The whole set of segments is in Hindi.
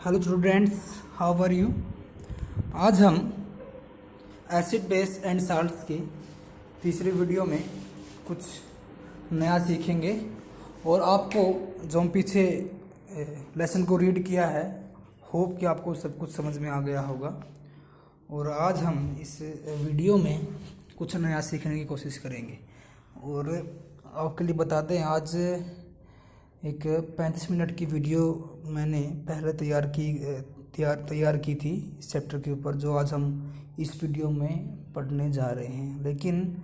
Hello students, how are you. आज हम एसिड बेस एंड साल्ट्स की तीसरी वीडियो में कुछ नया सीखेंगे और आपको जो हम पीछे लेसन को रीड किया है, होप कि आपको सब कुछ समझ में आ गया होगा। और आज हम इस वीडियो में कुछ नया सीखने की कोशिश करेंगे। और आपके लिए बता दें, आज एक 35 मिनट की वीडियो मैंने पहले तैयार की थी इस चैप्टर के ऊपर, जो आज हम इस वीडियो में पढ़ने जा रहे हैं। लेकिन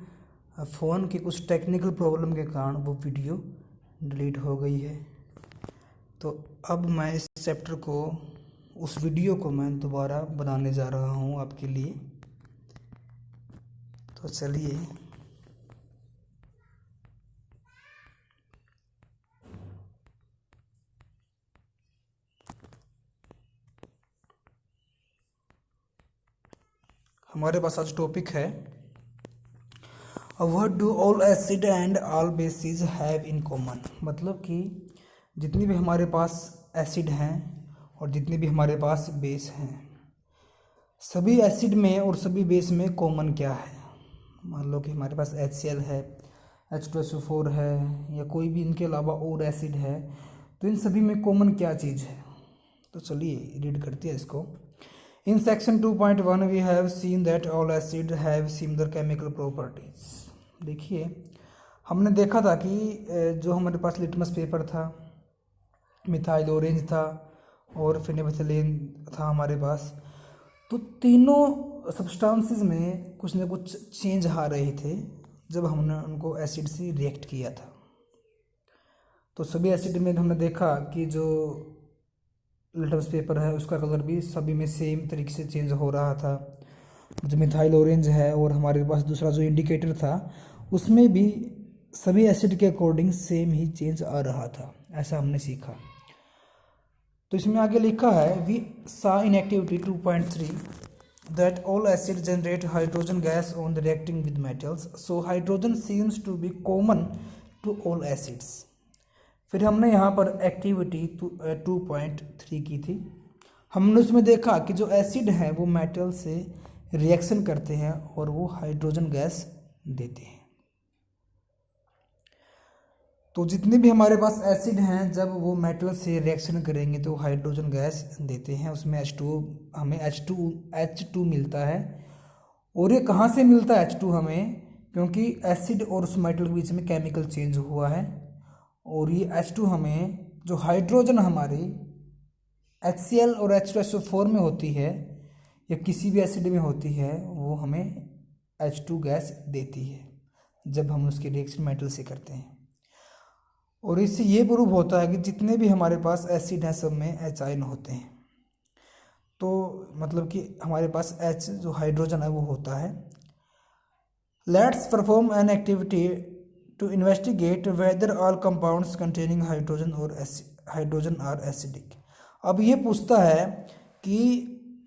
फ़ोन के कुछ टेक्निकल प्रॉब्लम के कारण वो वीडियो डिलीट हो गई है। तो अब मैं इस चैप्टर को, उस वीडियो को मैं दोबारा बनाने जा रहा हूँ आपके लिए। तो चलिए हमारे पास आज टॉपिक है what do all acid and all basis have in common. मतलब कि जितनी भी हमारे पास एसिड हैं और जितने भी हमारे पास बेस हैं, सभी एसिड में और सभी बेस में कॉमन क्या है। मान लो कि हमारे पास HCl है, H2SO4 है, या कोई भी इनके अलावा और एसिड है, तो इन सभी में कॉमन क्या चीज़ है। तो चलिए रीड करते हैं इसको। In section 2.1 we have seen that all acids have similar chemical properties। देखिए, हमने देखा था कि जो हमारे पास लिटमस पेपर था, मिथाइल ऑरेंज था और फेनिलएथिलीन था हमारे पास, तो तीनों सब्सटेंसेस में कुछ ना कुछ चेंज आ रहे थे जब हमने उनको एसिड से रिएक्ट किया था। तो सभी एसिड में हमने देखा कि जो लिटमस पेपर है उसका कलर भी सभी में सेम तरीके से चेंज हो रहा था। जो मिथाइल ऑरेंज है और हमारे पास दूसरा जो इंडिकेटर था, उसमें भी सभी एसिड के अकॉर्डिंग सेम ही चेंज आ रहा था। ऐसा हमने सीखा। तो इसमें आगे लिखा है, we saw in activity 2.3 that all acid generate hydrogen gas on reacting with metals, so hydrogen seems to be common to all acids. फिर हमने यहाँ पर एक्टिविटी 2.3 की थी। हमने उसमें देखा कि जो एसिड हैं वो मेटल से रिएक्शन करते हैं और वो हाइड्रोजन गैस देते हैं। तो जितने भी हमारे पास एसिड हैं, जब वो मेटल से रिएक्शन करेंगे तो हाइड्रोजन गैस देते हैं। उसमें हमें H2 मिलता है। और ये कहाँ से मिलता है H2 हमें? क्योंकि एसिड और उस मेटल के बीच में केमिकल चेंज हुआ है। और ये H2 हमें, जो हाइड्रोजन हमारी HCl और H2SO4 में होती है या किसी भी एसिड में होती है, वो हमें H2 गैस देती है जब हम उसके रिएक्शन मेटल से करते हैं। और इससे ये प्रूव होता है कि जितने भी हमारे पास एसिड हैं सब में H आयन होते हैं। तो मतलब कि हमारे पास H जो हाइड्रोजन है वो होता है। Let's perform an activity to investigate whether all compounds containing hydrogen are acidic। अब ये पूछता है कि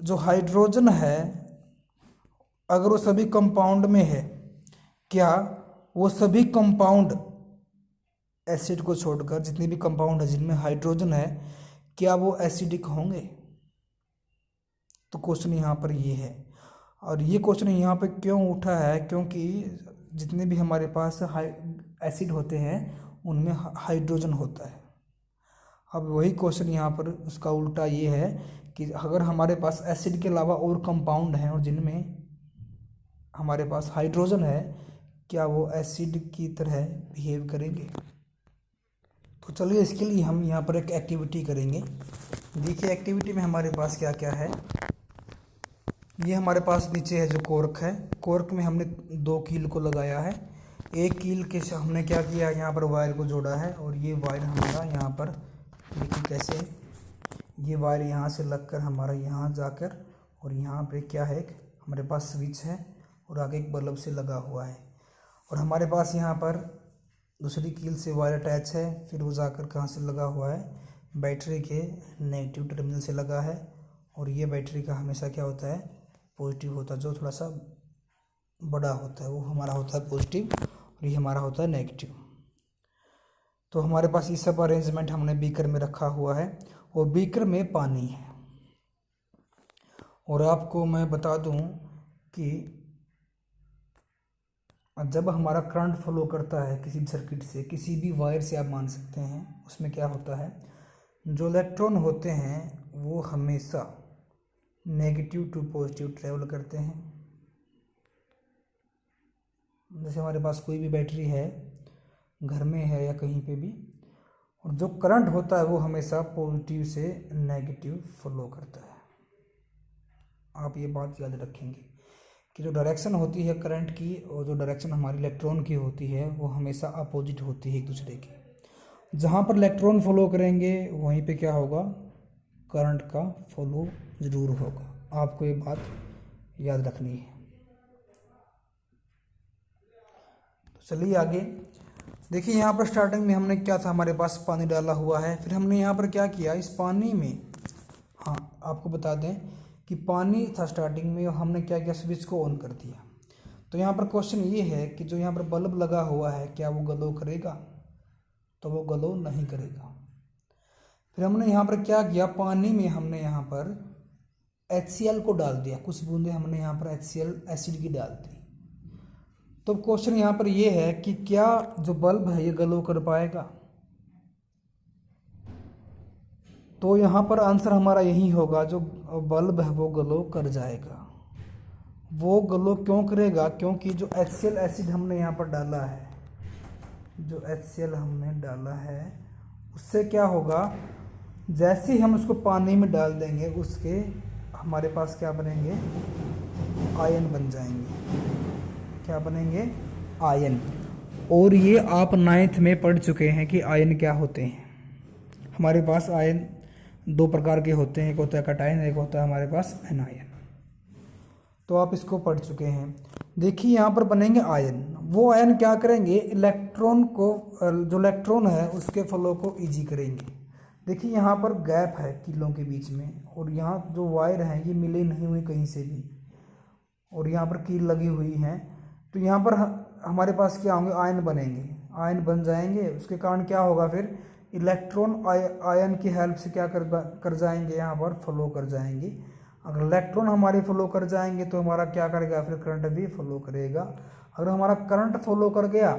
जो हाइड्रोजन है, अगर वो सभी कंपाउंड में है, क्या वो सभी कंपाउंड एसिड को छोड़कर जितने भी कंपाउंड है जिनमें हाइड्रोजन है, क्या वो एसिडिक होंगे। तो क्वेश्चन यहाँ पर ये है। और ये क्वेश्चन यहाँ पर क्यों उठा है? क्योंकि जितने भी हमारे पास एसिड होते हैं उनमें हाइड्रोजन होता है। अब वही क्वेश्चन यहाँ पर उसका उल्टा ये है कि अगर हमारे पास एसिड के अलावा और कंपाउंड हैं और जिनमें हमारे पास हाइड्रोजन है, क्या वो एसिड की तरह बिहेव करेंगे। तो चलिए इसके लिए हम यहाँ पर एक एक्टिविटी करेंगे। देखिए एक्टिविटी में हमारे पास क्या क्या है। ये हमारे पास नीचे है जो कोर्क है। कोर्क में हमने 2 कील को लगाया है। एक कील के हमने क्या किया, यहाँ पर वायर को जोड़ा है और ये वायर हमारा यहाँ पर, देखिए कैसे, ये वायर यहाँ से लगकर हमारा यहाँ जाकर, और यहाँ पे क्या है, हमारे पास स्विच है और आगे एक बल्ब से लगा हुआ है। और हमारे पास यहाँ पर दूसरी कील से वायर अटैच है, फिर वो जाकर कहाँ से लगा हुआ है, बैटरी के नेगेटिव टर्मिनल से लगा है। और ये बैटरी का हमेशा क्या होता है, पॉजिटिव होता है। जो थोड़ा सा बड़ा होता है वो हमारा होता है पॉजिटिव और ये हमारा होता है नेगेटिव। तो हमारे पास ये सब अरेंजमेंट हमने बीकर में रखा हुआ है और बीकर में पानी है। और आपको मैं बता दूं कि जब हमारा करंट फ्लो करता है किसी भी सर्किट से, किसी भी वायर से आप मान सकते हैं, उसमें क्या होता है, जो इलेक्ट्रॉन होते हैं वो हमेशा नेगेटिव टू पॉजिटिव ट्रेवल करते हैं। जैसे हमारे पास कोई भी बैटरी है, घर में है या कहीं पे भी, और जो करंट होता है वो हमेशा पॉजिटिव से नेगेटिव फ्लो करता है। आप ये बात याद रखेंगे कि जो डायरेक्शन होती है करंट की और जो डायरेक्शन हमारी इलेक्ट्रॉन की होती है वो हमेशा अपोजिट होती है एक दूसरे की। जहाँ पर इलेक्ट्रॉन फ्लो करेंगे वहीं पे क्या होगा, करंट का फ्लो ज़रूर होगा। आपको ये बात याद रखनी है। तो चलिए आगे देखिए, यहाँ पर स्टार्टिंग में हमने क्या था, हमारे पास पानी डाला हुआ है, फिर हमने यहाँ पर क्या किया, इस पानी में, हाँ आपको बता दें कि पानी था स्टार्टिंग में, हमने क्या किया, स्विच को ऑन कर दिया। तो यहाँ पर क्वेश्चन ये है कि जो यहाँ पर बल्ब लगा हुआ है क्या वो ग्लो करेगा, तो वो ग्लो नहीं करेगा। फिर हमने यहाँ पर क्या किया, पानी में हमने यहाँ पर HCl को डाल दिया, कुछ बूंदे हमने यहाँ पर HCl एसिड की डाल दी। तो क्वेश्चन यहाँ पर ये है कि क्या जो बल्ब है ये ग्लो कर पाएगा, तो यहाँ पर आंसर हमारा यही होगा, जो बल्ब है वो ग्लो कर जाएगा। वो ग्लो क्यों करेगा, क्योंकि जो HCl एसिड हमने यहाँ पर डाला है, जो HCl हमने डाला है उससे क्या होगा, जैसे ही हम उसको पानी में डाल देंगे उसके हमारे पास क्या बनेंगे, आयन बन जाएंगे। क्या बनेंगे, आयन। और ये आप 9th में पढ़ चुके हैं कि आयन क्या होते हैं। हमारे पास आयन दो प्रकार के होते हैं, एक होता है कैटायन, एक होता है हमारे पास एनायन। तो आप इसको पढ़ चुके हैं। देखिए यहाँ पर बनेंगे आयन। वो आयन क्या करेंगे, इलेक्ट्रॉन को, जो इलेक्ट्रॉन है उसके फ्लो को इजी करेंगे। देखिए यहाँ पर गैप है कीलों के बीच में, और यहाँ जो वायर हैं ये मिले नहीं हुए कहीं से भी, और यहाँ पर कील लगी हुई हैं। तो यहाँ पर हमारे पास क्या होंगे, आयन बनेंगे, आयन बन जाएंगे। उसके कारण क्या होगा, फिर इलेक्ट्रॉन आयन की हेल्प से क्या कर जाएंगे, यहाँ पर फ्लो कर जाएंगे। अगर इलेक्ट्रॉन हमारे फ्लो कर जाएंगे तो हमारा क्या करेगा, फिर करंट भी फ्लो करेगा। अगर हमारा करंट फ्लो कर गया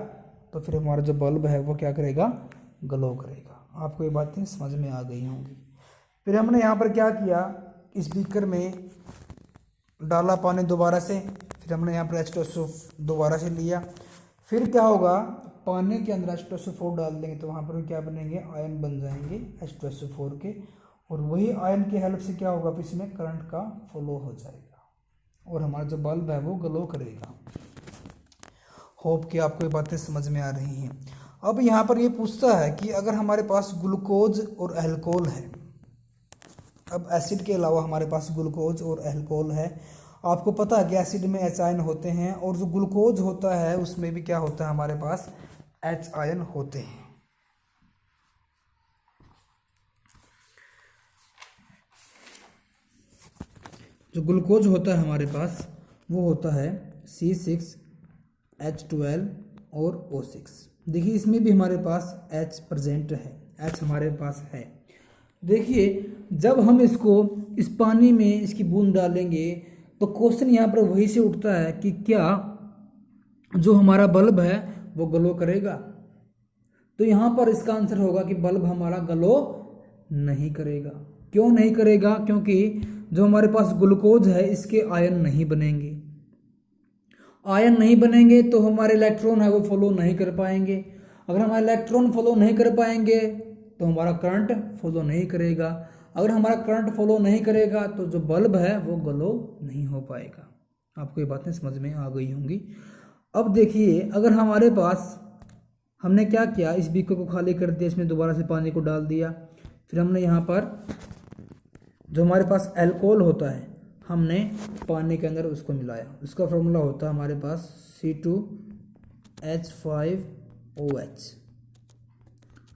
तो फिर हमारा जो बल्ब है वो क्या करेगा, ग्लो करेगा। आपको ये बातें समझ में आ गई होंगी। फिर हमने यहाँ पर क्या किया, इस बीकर में डाला पानी दोबारा से, फिर हमने यहाँ पर H2SO दोबारा से लिया। फिर क्या होगा, पानी के अंदर H2SO4 डाल देंगे तो वहाँ पर क्या बनेंगे, आयन बन जाएंगे H2SO4 के, और वही आयन की हेल्प से क्या होगा, फिर इसमें करंट का फ्लो हो जाएगा और हमारा जो बल्ब है वो ग्लो करेगा। होप कि आपको ये बातें समझ में आ रही हैं। अब यहाँ पर ये पूछता है कि अगर हमारे पास ग्लूकोज और अल्कोहल है, अब एसिड के अलावा हमारे पास ग्लूकोज और अल्कोहल है। आपको पता है कि एसिड में H आयन होते हैं, और जो ग्लूकोज होता है उसमें भी क्या होता है, हमारे पास H आयन होते हैं। जो ग्लूकोज होता है हमारे पास वो होता है C6H12 और O6। देखिए इसमें भी हमारे पास H प्रेजेंट है, H हमारे पास है। देखिए जब हम इसको इस पानी में इसकी बूंद डालेंगे तो क्वेश्चन यहाँ पर वही से उठता है कि क्या जो हमारा बल्ब है वो ग्लो करेगा। तो यहाँ पर इसका आंसर होगा कि बल्ब हमारा ग्लो नहीं करेगा। क्यों नहीं करेगा, क्योंकि जो हमारे पास ग्लूकोज है इसके आयन नहीं बनेंगे। आयन नहीं बनेंगे तो हमारे इलेक्ट्रॉन है वो फ्लो नहीं कर पाएंगे। अगर हमारे इलेक्ट्रॉन फ्लो नहीं कर पाएंगे तो हमारा करंट फ्लो नहीं करेगा। अगर हमारा करंट फ्लो नहीं करेगा तो जो बल्ब है वो ग्लो नहीं हो पाएगा। आपको ये बातें समझ में आ गई होंगी। अब देखिए अगर हमारे पास, हमने क्या किया, इस बीकर को खाली कर दिया, इसमें दोबारा से पानी को डाल दिया, फिर हमने यहाँ पर जो हमारे पास अल्कोहल होता है हमने पानी के अंदर उसको मिलाया। उसका फॉर्मूला होता है हमारे पास C2H5OH।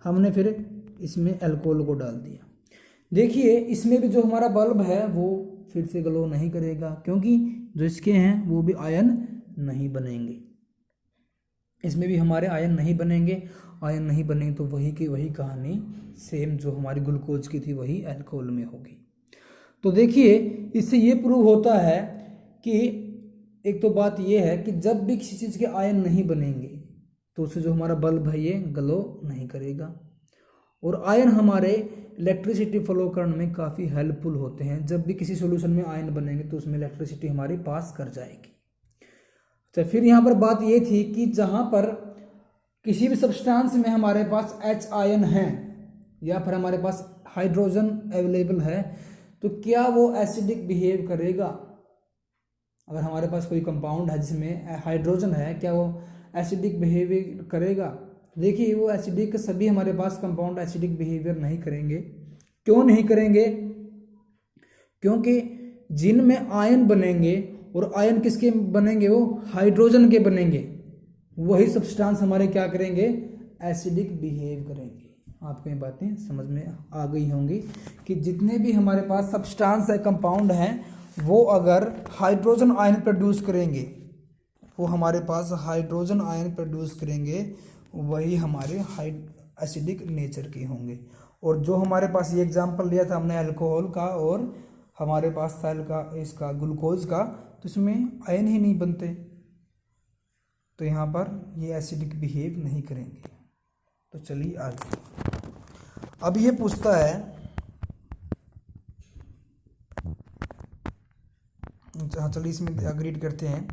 हमने फिर इसमें अल्कोहल को डाल दिया। देखिए इसमें भी जो हमारा बल्ब है वो फिर से ग्लो नहीं करेगा, क्योंकि जो इसके हैं वो भी आयन नहीं बनेंगे। इसमें भी हमारे आयन नहीं बनेंगे। आयन नहीं बनेंगे तो वही की वही कहानी सेम जो हमारी ग्लूकोज की थी वही अल्कोहल में होगी। तो तो देखिए इससे ये प्रूव होता है कि एक तो बात ये है कि जब भी किसी चीज़ के आयन नहीं बनेंगे तो उससे जो हमारा बल्ब है ये ग्लो नहीं करेगा। और आयन हमारे इलेक्ट्रिसिटी फ्लो करने में काफ़ी हेल्पफुल होते हैं। जब भी किसी सॉल्यूशन में आयन बनेंगे तो उसमें इलेक्ट्रिसिटी हमारी पास कर जाएगी। तो फिर यहाँ पर बात ये थी कि जहाँ पर किसी भी सब्सटेंस में हमारे पास H आयन है या फिर हमारे पास हाइड्रोजन अवेलेबल है तो क्या वो एसिडिक बिहेव करेगा। अगर हमारे पास कोई कंपाउंड है जिसमें हाइड्रोजन है, क्या वो एसिडिक बिहेवियर करेगा। देखिए वो एसिडिक सभी हमारे पास कंपाउंड एसिडिक बिहेवियर नहीं करेंगे। क्यों नहीं करेंगे? क्योंकि जिनमें आयन बनेंगे और आयन किसके बनेंगे, वो हाइड्रोजन के बनेंगे, वही सब्सटेंस हमारे क्या करेंगे, एसिडिक बिहेव करेंगे। आपको ये बातें समझ में आ गई होंगी कि जितने भी हमारे पास सब्सटेंस है, कंपाउंड हैं, वो अगर हाइड्रोजन आयन प्रोड्यूस करेंगे, वो हमारे पास हाइड्रोजन आयन प्रोड्यूस करेंगे, वही हमारे एसिडिक नेचर के होंगे। और जो हमारे पास ये एग्जांपल लिया था हमने अल्कोहल का और हमारे पास था इसका ग्लूकोज का, तो इसमें आयन ही नहीं बनते, तो यहाँ पर ये एसिडिक बिहेव नहीं करेंगे। तो चलिए आगे। अब ये पूछता है, हाँ चलिए इसमें रीड करते हैं।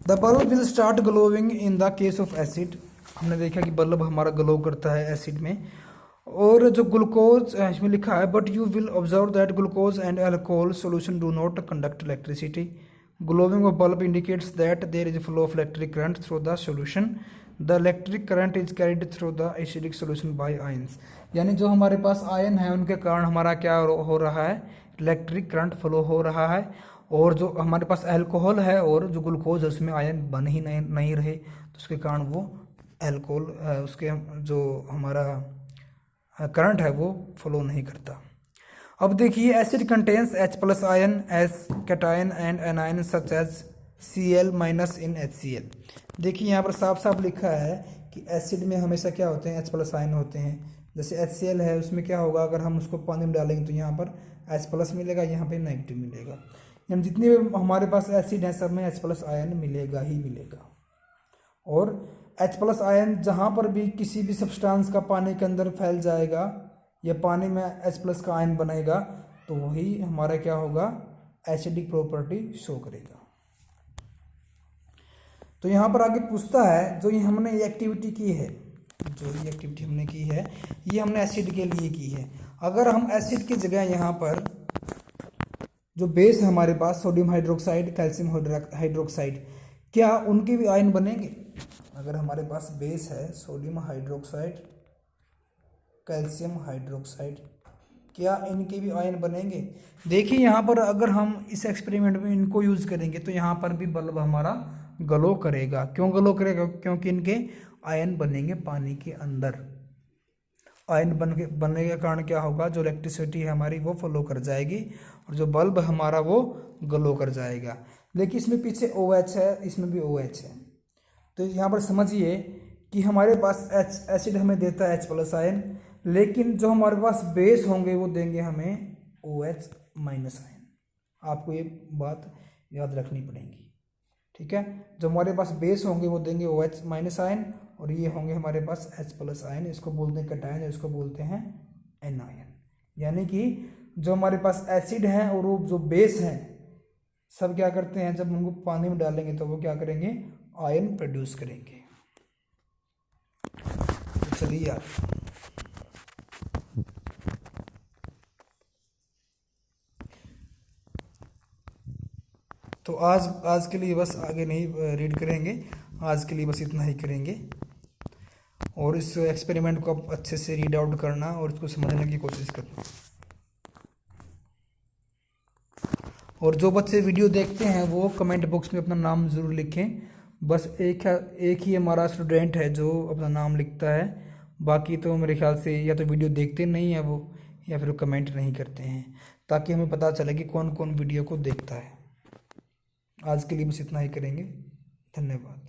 The bulb will start glowing in the case of acid. हमने देखा कि बल्ब हमारा ग्लो करता है एसिड में। और जो ग्लूकोज इसमें लिखा है, but you will observe that glucose and alcohol solution do not conduct electricity. Glowing of bulb indicates that there is flow of electric current through the solution. The electric current is carried through the acidic solution by ions. यानी जो हमारे पास आयन है उनके कारण हमारा क्या हो रहा है, इलेक्ट्रिक करंट फ्लो हो रहा है। और जो हमारे पास अल्कोहल है और जो ग्लूकोज है उसमें आयन बन ही नहीं रहे, तो उसके कारण वो अल्कोहल उसके जो हमारा करंट है वो फ्लो नहीं करता। अब देखिए, acid contains H plus ion as cation and anion such as Cl minus in HCl। देखिए यहाँ पर साफ साफ लिखा है कि एसिड में हमेशा क्या होते हैं, H प्लस आयन होते हैं। जैसे HCl है, उसमें क्या होगा, अगर हम उसको पानी में डालेंगे तो यहाँ पर H प्लस मिलेगा, यहाँ पे नेगेटिव मिलेगा। यानी जितने भी हमारे पास एसिड हैं सब में H प्लस आयन मिलेगा ही मिलेगा। और H प्लस आयन जहाँ पर भी किसी भी सब्सटेंस का पानी के अंदर फैल जाएगा या पानी में H प्लस का आयन बनेगा तो वही हमारा क्या होगा, एसिडिक प्रॉपर्टी शो करेगा। तो यहाँ पर आगे पूछता है, जो ये हमने ये एक्टिविटी की है, जो ये एक्टिविटी हमने की है ये हमने एसिड के लिए की है। अगर हम एसिड की जगह यहाँ पर जो बेस है हमारे पास सोडियम हाइड्रोक्साइड, कैल्शियम हाइड्रोक्साइड, क्या उनके भी आयन बनेंगे? अगर हमारे पास बेस है सोडियम हाइड्रोक्साइड, कैल्शियम हाइड्रोक्साइड, क्या इनके भी आयन बनेंगे? देखिए यहाँ पर अगर हम इस एक्सपेरिमेंट में इनको यूज़ करेंगे तो यहाँ पर भी बल्ब हमारा ग्लो करेगा। क्यों ग्लो करेगा? क्योंकि इनके आयन बनेंगे पानी के अंदर। आयन बनने के कारण क्या होगा, जो इलेक्ट्रिसिटी है हमारी वो फ्लो कर जाएगी और जो बल्ब हमारा वो ग्लो कर जाएगा। देखिए इसमें पीछे OH है, इसमें भी OH है। तो यहाँ पर समझिए कि हमारे पास एसिड हमें देता है H प्लस आयन, लेकिन जो हमारे पास बेस होंगे वो देंगे हमें OH माइनस आयन। आपको ये बात याद रखनी पड़ेगी, ठीक है। जो हमारे पास बेस होंगे वो देंगे OH माइनस आयन और ये होंगे हमारे पास H प्लस आयन। इसको बोलते हैं कैटायन, इसको बोलते हैं एनायन। यानी कि जो हमारे पास एसिड हैं और वो जो बेस हैं सब क्या करते हैं, जब उनको पानी में डालेंगे तो वो क्या करेंगे, आयन प्रोड्यूस करेंगे। तो चलिए यार, तो आज के लिए बस आगे नहीं रीड करेंगे, आज के लिए बस इतना ही करेंगे। और इस एक्सपेरिमेंट को आप अच्छे से रीड आउट करना और इसको समझने की कोशिश करना। और जो बच्चे वीडियो देखते हैं वो कमेंट बॉक्स में अपना नाम ज़रूर लिखें। बस एक ही हमारा स्टूडेंट है जो अपना नाम लिखता है, बाकी तो मेरे ख्याल से या तो वीडियो देखते नहीं है वो, या फिर कमेंट नहीं करते हैं, ताकि हमें पता चले कि कौन कौन वीडियो को देखता है। आज के लिए बस इतना ही करेंगे। धन्यवाद।